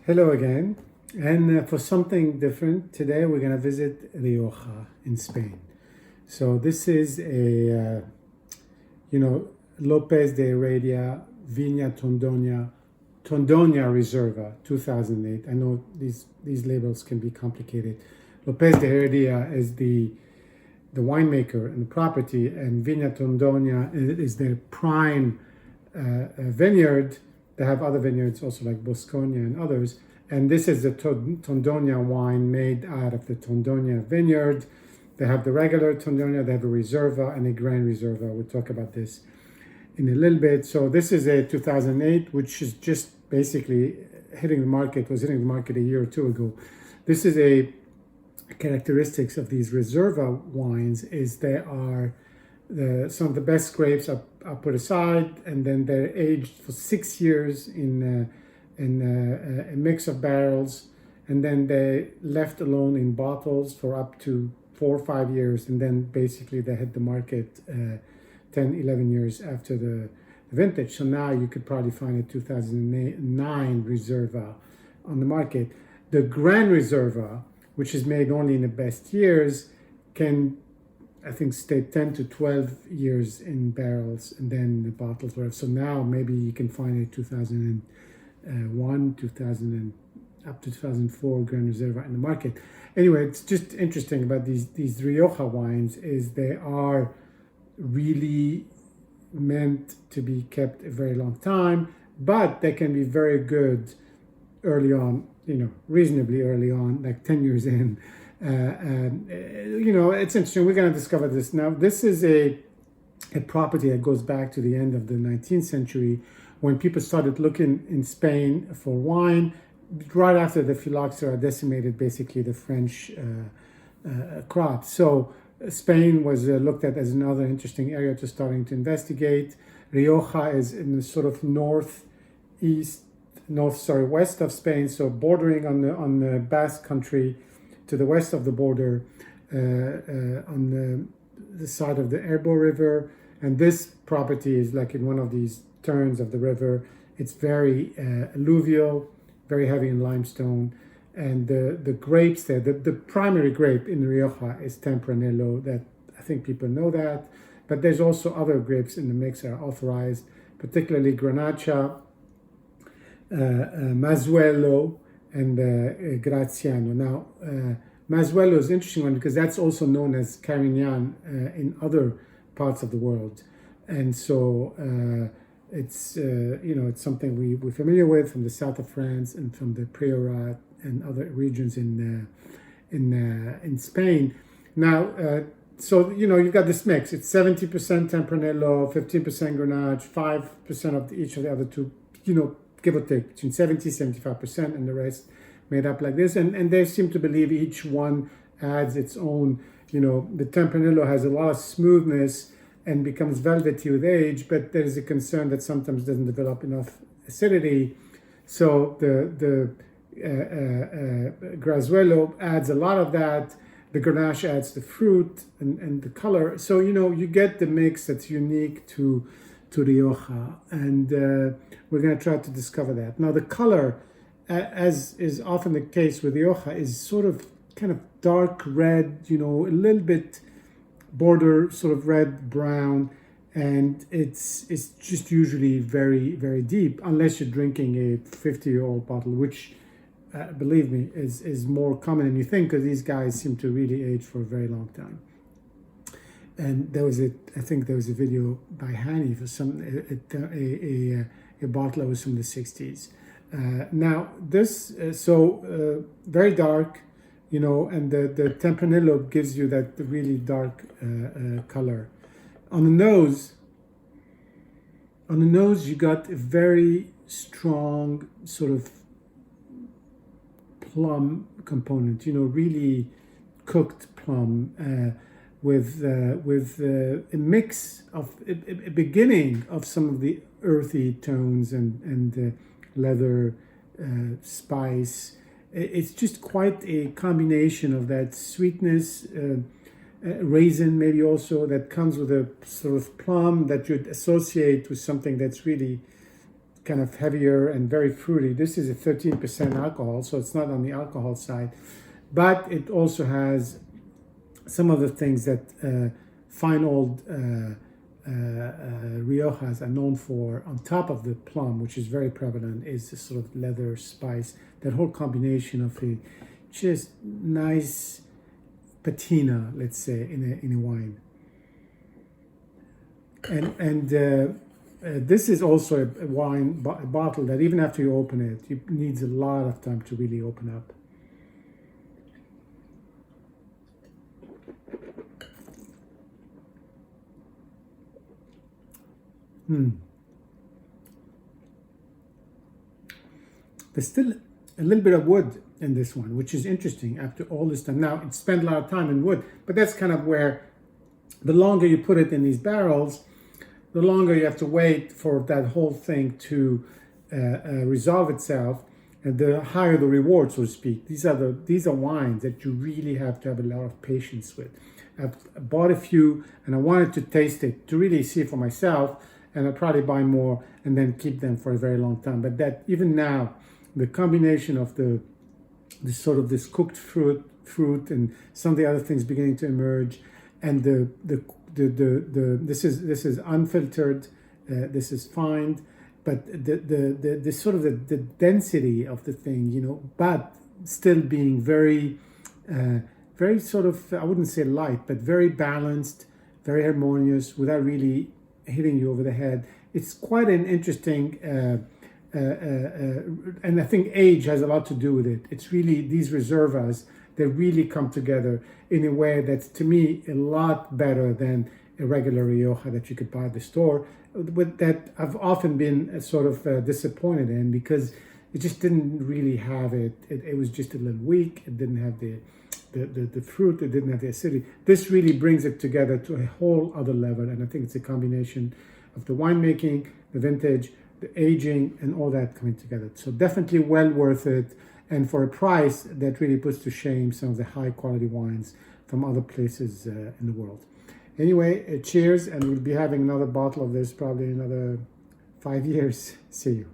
Hello again, and for something different, today we're going to visit Rioja in Spain. So this is Lopez de Heredia, Viña Tondonia Reserva, 2008. I know these labels can be complicated. Lopez de Heredia is the winemaker and the property, and Viña Tondonia is their prime vineyard. They have other vineyards also like Bosconia and others. And this is the Tondonia wine made out of the Tondonia vineyard. They have the regular Tondonia, they have a Reserva and a Grand Reserva. We'll talk about this in a little bit. So this is a 2008, which is just basically was hitting the market a year or two ago. This is a characteristics of these Reserva wines is they are some of the best grapes are put aside, and then they're aged for 6 years in a mix of barrels, and then they're left alone in bottles for up to 4 or 5 years, and then basically they hit the market 10-11 years after the vintage. So now you could probably find a 2009 Reserva on the market. The Grand Reserva, which is made only in the best years, can I think stay 10 to 12 years in barrels and then the bottles were. So now maybe you can find a 2001, 2000 and up to 2004 Grand Reserva in the market. Anyway, it's just interesting about these Rioja wines is they are really meant to be kept a very long time, but they can be very good early on, reasonably early on, like 10 years in. It's interesting. We're going to discover this now. This is a property that goes back to the end of the 19th century when people started looking in Spain for wine right after the phylloxera decimated basically the French crop. So Spain was looked at as another interesting area to starting to investigate. Rioja is in the sort of west of Spain, so bordering on the Basque country, to the west of the border, on the side of the Ebro River. And this property is like in one of these turns of the river. It's very alluvial, very heavy in limestone. And the grapes there, the primary grape in Rioja is Tempranillo. That I think people know that. But there's also other grapes in the mix that are authorized, particularly Grenache, Mazuelo, and Graziano. Now, Mazuelo is an interesting one because that's also known as Carignan in other parts of the world. And so it's something we're familiar with from the south of France and from the Priorat and other regions in Spain. Now, you've got this mix. It's 70% Tempranillo, 15% Grenache, 5% of each of the other two, give or take between 70-75%, and the rest made up like this. And they seem to believe each one adds its own, the Tempranillo has a lot of smoothness and becomes velvety with age, but there is a concern that sometimes doesn't develop enough acidity. So the Grazuelo adds a lot of that. The Grenache adds the fruit and the color. So, you get the mix that's unique to Rioja, and we're going to try to discover that. Now, the color, as is often the case with Rioja, is sort of kind of dark red, a little bit border sort of red brown, and it's just usually very, very deep, unless you're drinking a 50-year-old bottle, which believe me is more common than you think, because these guys seem to really age for a very long time. And I think there was a video by Hani for a bottle that was from the 60s. Now this, very dark, and the Tempranillo gives you that really dark color. On the nose, you got a very strong sort of plum component, really cooked plum, with a mix of a beginning of some of the earthy tones and leather, spice. It's just quite a combination of that sweetness, raisin maybe also, that comes with a sort of plum that you'd associate with something that's really kind of heavier and very fruity. This is a 13% alcohol, so it's not on the alcohol side, but it also has some of the things that fine old Riojas are known for. On top of the plum, which is very prevalent, is this sort of leather spice. That whole combination of a just nice patina, let's say, in a wine. And this is also a wine bottle that even after you open it, it needs a lot of time to really open up. There's still a little bit of wood in this one, which is interesting after all this time. Now, it spent a lot of time in wood, but that's kind of where the longer you put it in these barrels, the longer you have to wait for that whole thing to resolve itself, and the higher the reward, so to speak. These are wines that you really have to have a lot of patience with. I've bought a few, and I wanted to taste it to really see it for myself, and I'll probably buy more and then keep them for a very long time. But that even now, the combination of this sort of this cooked fruit and some of the other things beginning to emerge, and this is unfiltered, this is fine, but the sort of the density of the thing, but still being very very sort of, I wouldn't say light, but very balanced, very harmonious, without really hitting you over the head. It's quite an interesting, and I think age has a lot to do with it. It's really these reservas that really come together in a way that's, to me, a lot better than a regular Rioja that you could buy at the store, but that I've often been sort of disappointed in because it just didn't really have it. It was just a little weak. It didn't have the fruit. It didn't have the acidity. This really brings it together to a whole other level, and I think it's a combination of the winemaking, the vintage, the aging, and all that coming together. So definitely well worth it, and for a price that really puts to shame some of the high quality wines from other places in the world. Anyway, cheers, and we'll be having another bottle of this probably in another 5 years. See you.